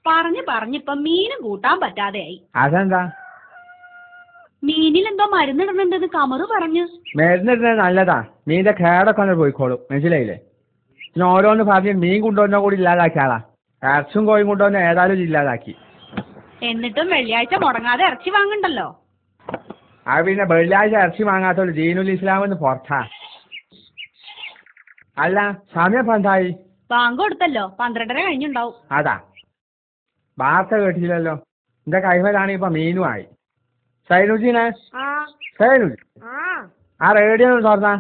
പറഞ്ഞിപ്പം മീനും കൂട്ടാൻ പറ്റാതെയായി. അതെന്താ? മീനിൽ എന്തോ മരുന്നിടുന്നുണ്ടെന്ന് കമറു പറഞ്ഞു. മരുന്നിടുന്നത് നല്ലതാ, മീനിന്റെ കേടൊക്കെ ഒന്ന് പോയിക്കോളും, മനസ്സിലായില്ലേ? പിന്നെ ഓരോന്ന് പറഞ്ഞ് മീൻ കൊണ്ടുവന്ന കൂടി ഇല്ലാതാക്കിയാളാ. ഇറച്ചും കോയും കൊണ്ടുവന്ന ഏതായാലും ഇല്ലാതാക്കി. എന്നിട്ടും വെള്ളിയാഴ്ച മുടങ്ങാതെ ഇറച്ചി വാങ്ങണ്ടല്ലോ. അത് പിന്നെ വെള്ളിയാഴ്ച ഇറച്ചി വാങ്ങാത്തോളൂ ദീനുൽ ഇസ്ലാമെന്ന് പുറത്താ. അല്ല, സമയം ഇപ്പം എന്തായി? ബാങ്ക് കൊടുത്തല്ലോ, 12:30 കഴിഞ്ഞുണ്ടാവും. അതാ, വാർത്ത കേട്ടില്ലല്ലോ. എന്റെ കൈമലാണ് ഇപ്പൊ മീനും ആയി. സൈനുജീനെ, സൈനുജി ആ റേഡിയോ ഒന്ന് തുറന്നാ.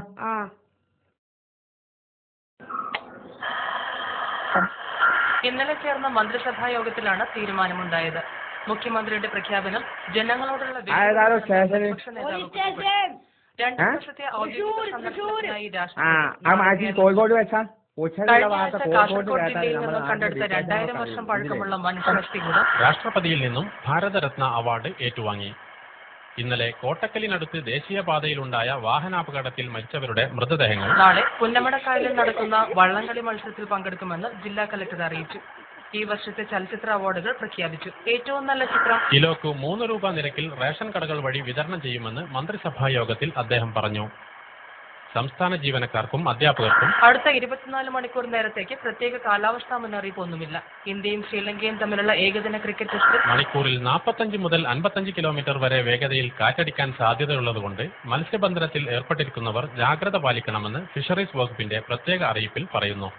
ഇന്നലെ ചേർന്ന മന്ത്രിസഭാ യോഗത്തിലാണ് തീരുമാനമുണ്ടായത്. മുഖ്യമന്ത്രിയുടെ പ്രഖ്യാപനം ജനങ്ങളോടുള്ള കോഴിക്കോട് വെച്ചാ കാസർഗോഡ് ജില്ലയിൽ നിന്നും കണ്ടെടുത്ത 2000 വർഷം പഴക്കമുള്ള മനുഷ്യാസ്ഥികൂടം രാഷ്ട്രപതിയിൽ നിന്നും ഭാരതരത്ന അവാർഡ് ഏറ്റുവാങ്ങി. ഇന്നലെ കോട്ടക്കലിനടുത്ത് ദേശീയപാതയിലുണ്ടായ വാഹനാപകടത്തിൽ മരിച്ചവരുടെ മൃതദേഹങ്ങൾ നാളെ പുന്നമടക്കായലിൽ നടക്കുന്ന വള്ളംകളി മത്സരത്തിൽ പങ്കെടുക്കുമെന്ന് ജില്ലാ കലക്ടർ അറിയിച്ചു. ഈ വർഷത്തെ ചലച്ചിത്ര അവാർഡുകൾ പ്രഖ്യാപിച്ചു. ഏറ്റവും നല്ല ചിത്രം കിലോക്ക് 3 രൂപ നിരക്കിൽ റേഷൻ കടകൾ വഴി വിതരണം ചെയ്യുമെന്ന് മന്ത്രിസഭാ യോഗത്തിൽ അദ്ദേഹം പറഞ്ഞു. സംസ്ഥാന ജീവനക്കാർക്കും അധ്യാപകർക്കും അടുത്ത 24 മണിക്കൂർ നേരത്തേക്ക് പ്രത്യേക കാലാവസ്ഥാ മുന്നറിയിപ്പ് ഒന്നുമില്ല. ഇന്ത്യയും ശ്രീലങ്കയും തമ്മിലുള്ള ഏകദിന ക്രിക്കറ്റ് ടെസ്റ്റിൽ മണിക്കൂറിൽ 45 മുതൽ 55 കിലോമീറ്റർ വരെ വേഗതയിൽ കാറ്റടിക്കാൻ സാധ്യതയുള്ളതുകൊണ്ട് മത്സ്യബന്ധനത്തിൽ ഏർപ്പെട്ടിരിക്കുന്നവർ ജാഗ്രത പാലിക്കണമെന്ന് ഫിഷറീസ് വകുപ്പിന്റെ പ്രത്യേക അറിയിപ്പിൽ പറയുന്നു.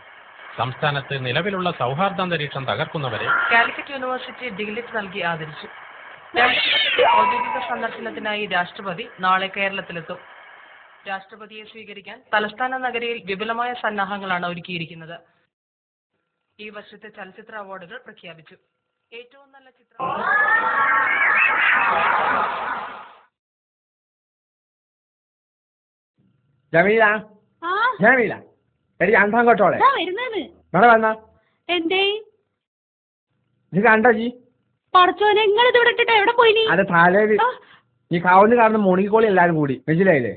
സംസ്ഥാനത്ത് നിലവിലുള്ള സൗഹാർദ്ദാന്തരീക്ഷം തകർക്കുന്നവരെ കാലിക്കറ്റ് യൂണിവേഴ്സിറ്റി ഡിഗ്ലിറ്റ് നൽകി ആദരിച്ചു. ഔദ്യോഗിക സന്ദർശനത്തിനായി രാഷ്ട്രപതി നാളെ കേരളത്തിലെത്തും. രാഷ്ട്രപതിയെ സ്വീകരിക്കാൻ തലസ്ഥാന നഗരിയിൽ വിപുലമായ സന്നാഹങ്ങളാണ് ഒരുക്കിയിരിക്കുന്നത്. ഈ വർഷത്തെ ചലച്ചിത്ര അവാർഡുകൾ പ്രഖ്യാപിച്ചു. ഏറ്റവും നല്ല ചിത്രം ജമീല, ജമീല എടി അന്തോട്ടോളെ ഇവിടെ വന്നാ. എന്തേ ഇത് കണ്ടോ ജി? പടച്ചോനെ, നിങ്ങൾ ഇത് വിട്ടിട്ട് എവിടെ പോയി? അത് തലേല് ഈ കാവുന്ന് കാരണം മുണിക്കോളി എല്ലാരും കൂടി, മനസ്സിലായില്ലേ?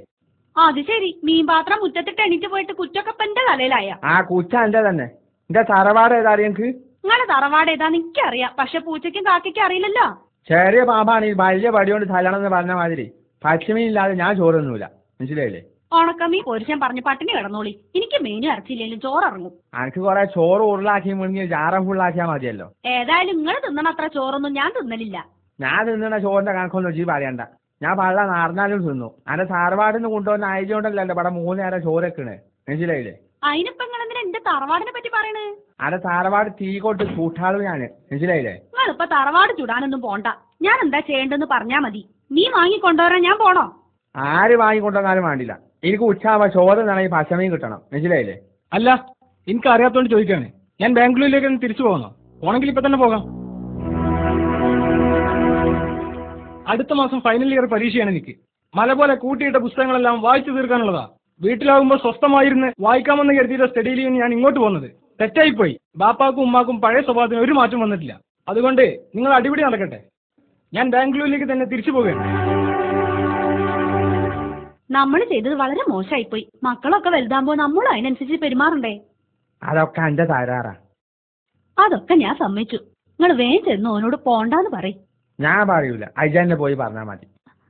അത് ശരി, മീൻ പാത്രം മുറ്റത്തിട്ട് എണീറ്റ് പോയിട്ട് കുറ്റൊക്കെ എന്റെ തലയിലായ. ആ കുറ്റ എന്റെ തന്നെ. എന്റെ തറവാട് ഏതാ അറിയക്ക്? നിങ്ങളെ തറവാട് ഏതാന്ന് എനിക്കറിയാം, പക്ഷെ പൂച്ചയ്ക്കും കാക്കയ്ക്കും അറിയില്ലല്ലോ. ചെറിയ പാമ്പാണ് ഈ വലിയ പടിയോണ്ട് തലണമെന്ന് പറഞ്ഞ മാതിരി. പച്ചമീൻ ഇല്ലാതെ ഞാൻ ചോറൊന്നുമില്ല, മനസ്സിലായില്ലേ? ഉണക്കമീൻ പൊരിച്ചാൻ പറഞ്ഞ് പട്ടിണി കിടന്നോളി. എനിക്ക് മീനും ഇറച്ചിയില്ലെങ്കിലും ചോറിറങ്ങും. എനിക്ക് കുറെ ചോറ് ഉരുളാക്കി മുഴുങ്ങി ജാറ ഫുള്ളാക്കിയാൽ മതിയല്ലോ. ഏതായാലും നിങ്ങൾ തിന്നണ അത്ര ചോറൊന്നും ഞാൻ തിന്നലില്ല. ഞാൻ തിന്നണ ചോറിന്റെ കണക്കൊന്നും ജി പറയണ്ട. ഞാൻ പള്ള നാർന്നാലും തിന്നു. അന്റെ തറവാടിന്ന് കൊണ്ടുവന്ന ആയതുകൊണ്ടല്ലോ ഇവിടെ 3 നേരം ചോറൊക്കണ്, മനസ്സിലായില്ലേ? അതിനിപ്പോ നിങ്ങൾ എന്തിനാ എന്റെ തറവാടിനെ പറ്റി പറയണേ? അന്റെ തറവാട് തീ കൊണ്ട് കൂട്ടാളു ഞാന്, മനസ്സിലായില്ലേ? നിങ്ങളിപ്പോ തറവാട് ചുടാനൊന്നും പോണ്ട. ഞാൻ എന്താ ചെയ്യേണ്ടെന്ന് പറഞ്ഞാ മതി. നീ വാങ്ങിക്കൊണ്ടുവരാൻ ഞാൻ പോണോ? ആര് വാങ്ങിക്കൊണ്ടുവന്നാലും വേണ്ടില്ല. എനിക്ക് ഉച്ചാവുമ്പോ ചോറ് നിറയെ പച്ചമീൻ കിട്ടണം, മനസ്സിലായില്ലേ? അല്ല, എനിക്ക് അറിയാത്തോണ്ട് ചോദിക്കാണ്. ഞാൻ ബാംഗ്ലൂരിലേക്ക് ഒന്ന് തിരിച്ചു പോകണോ? പോണെങ്കിൽ ഇപ്പൊ തന്നെ പോകാം. അടുത്ത മാസം ഫൈനൽ ഇയർ പരീക്ഷയാണ് എനിക്ക്. മല പോലെ കൂട്ടിയിട്ട പുസ്തകങ്ങളെല്ലാം വായിച്ചു തീർക്കാനുള്ളതാ. വീട്ടിലാകുമ്പോൾ സ്വസ്ഥമായിരുന്ന് വായിക്കാമെന്ന് കരുതിയിട്ട് സ്റ്റഡി ലീവിന് ഞാൻ ഇങ്ങോട്ട് പോകുന്നത് തെറ്റായിപ്പോയി. ബാപ്പാക്കും ഉമ്മാക്കും പഴയ സ്വഭാവത്തിന് ഒരു മാറ്റം വന്നിട്ടില്ല. അതുകൊണ്ട് നിങ്ങൾ അടിപിടി നടക്കട്ടെ. ഞാൻ ബാംഗ്ലൂരിലേക്ക് തന്നെ തിരിച്ചു പോവുകയാണ്. നമ്മൾ ചെയ്തത് വളരെ മോശമായിപ്പോയി. മക്കളൊക്കെ വലുതാകുമ്പോ നമ്മളും അതിനനുസരിച്ച് പെരുമാറണ്ടേ? അതൊക്കെ എന്റെ തരാറാ. അതൊക്കെ ഞാൻ സമ്മതിച്ചു. നിങ്ങൾ വേഗം ചെന്ന് ഓനോട് പോണ്ടാന്ന് പറയും. ഞാൻ പറയൂല, അജന്നെ പോയി പറഞ്ഞാൽ മതി.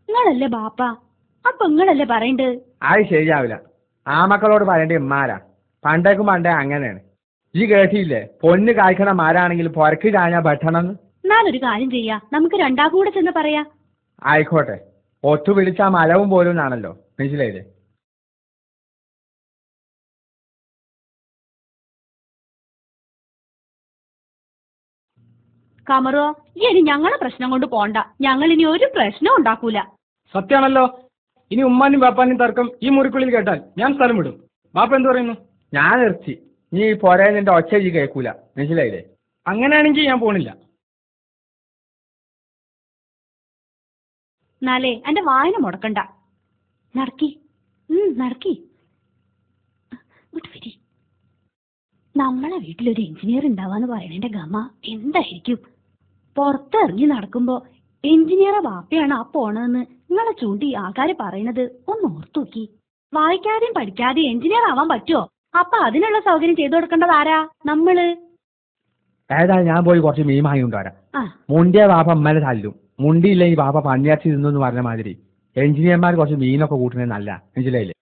നിങ്ങളല്ലേ ബാപ്പ, അപ്പൊ നിങ്ങളല്ലേ പറയണ്ട്. അത് ശരിയാവില്ല. ആ മക്കളോട് പറയേണ്ട ഇമ്മാരാ. പണ്ടേക്കും പണ്ടേ അങ്ങനെയാണ്. ഈ കേട്ടില്ലേ, പൊന്ന് കായ്ക്കണ മാരാണെങ്കിൽ പുറക്ക് കാഞ്ഞാ പെട്ടണമെന്ന്. എന്നാലൊരു കാര്യം ചെയ്യാ, നമുക്ക് രണ്ടാക്കും കൂടെ ചെന്ന് പറയാ. ആയിക്കോട്ടെ. ഒത്തു വിളിച്ചാ മലവും പോലും എന്നാണല്ലോ, മനസ്സിലായില്ലേ? കമറോ, ഇനി ഞങ്ങളെ പ്രശ്നം കൊണ്ട് പോണ്ട. ഞങ്ങൾ ഇനി ഒരു പ്രശ്നം ഉണ്ടാക്കൂല. സത്യാണല്ലോ. ഇനി ഉമ്മാനും ബാപ്പാനും തർക്കം ഈ മുറിക്കുള്ളിൽ കേട്ടാൽ ഞാൻ സ്ഥലം വിടും. ബാപ്പ എന്ത് പറയുന്നു? ഞാൻ നിർത്തി. നീ പോരെ, നിന്റെ ഒച്ച ജി കേൾക്കൂല, മനസ്സിലായില്ലേ? അങ്ങനെയാണെങ്കിൽ ഞാൻ പോണില്ല. എന്നാലേ എന്റെ വായന മുടക്കണ്ട. നടക്കി നടക്കി. നമ്മളെ വീട്ടിലൊരു എഞ്ചിനീയർ ഉണ്ടാവാന്ന് പറയണേന്റെ ഗമ എന്തായിരിക്കും? പുറത്തിറങ്ങി നടക്കുമ്പോ എഞ്ചിനീയറെ ബാപ്പയാണ് ആ പോണതെന്ന് നിങ്ങളെ ചൂണ്ടി ആൾക്കാര് പറയണത് ഒന്ന് ഓർത്തു നോക്കി. വായിക്കാതെയും പഠിക്കാതെയും എഞ്ചിനീയർ ആവാൻ പറ്റുമോ? അപ്പൊ അതിനുള്ള സൗകര്യം ചെയ്തു കൊടുക്കേണ്ടത് ആരാ? നമ്മള്. ഏതായാലും ഞാൻ പോയി കുറച്ച് മീൻ വാങ്ങി കൊണ്ടുവരാം. മുണ്ടിയ ബാപ്പ അമ്മേനെ തല്ലും, മുണ്ടിയില്ലെങ്കിൽ ബാപ്പ പന്നിയർച്ചി തിന്നു എന്ന് പറഞ്ഞ മാതിരി എഞ്ചിനീയർമാർ കുറച്ച് മീനൊക്കെ കൂട്ടുന്നത് നല്ല മനസ്സിലായില്ലേ?